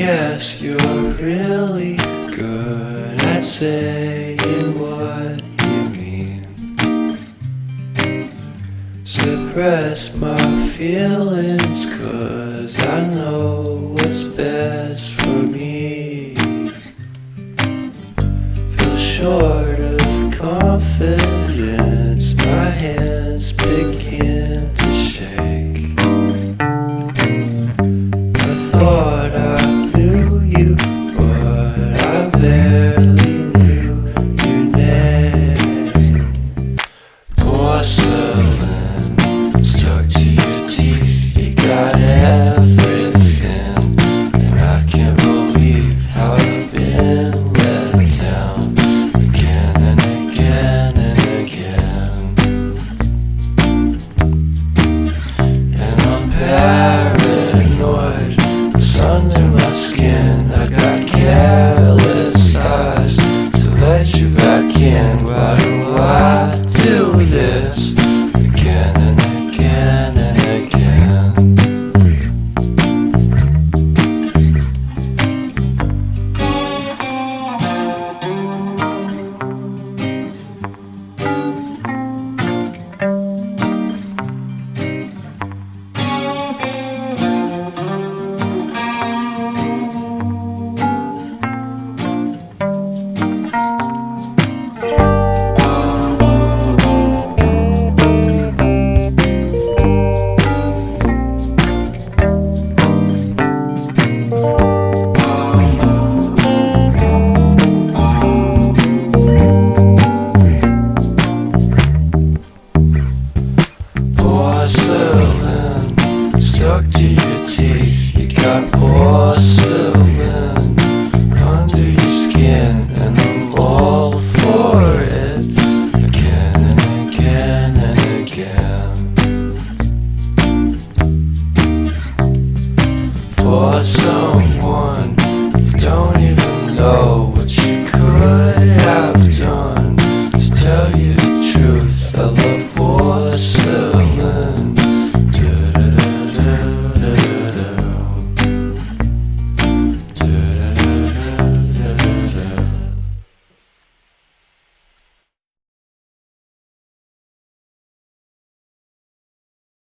guess you're really good at saying what you mean. Suppress my feelings, 'cause I know what's best for me. Feel short of confidence, my hands begin to shake. I thought I knew you, but I barely knew your name. Porcelain stuck to your teeth, you got everything, and I can't believe how I've been let down again and again and again. And I'm paranoid, what's under my skin.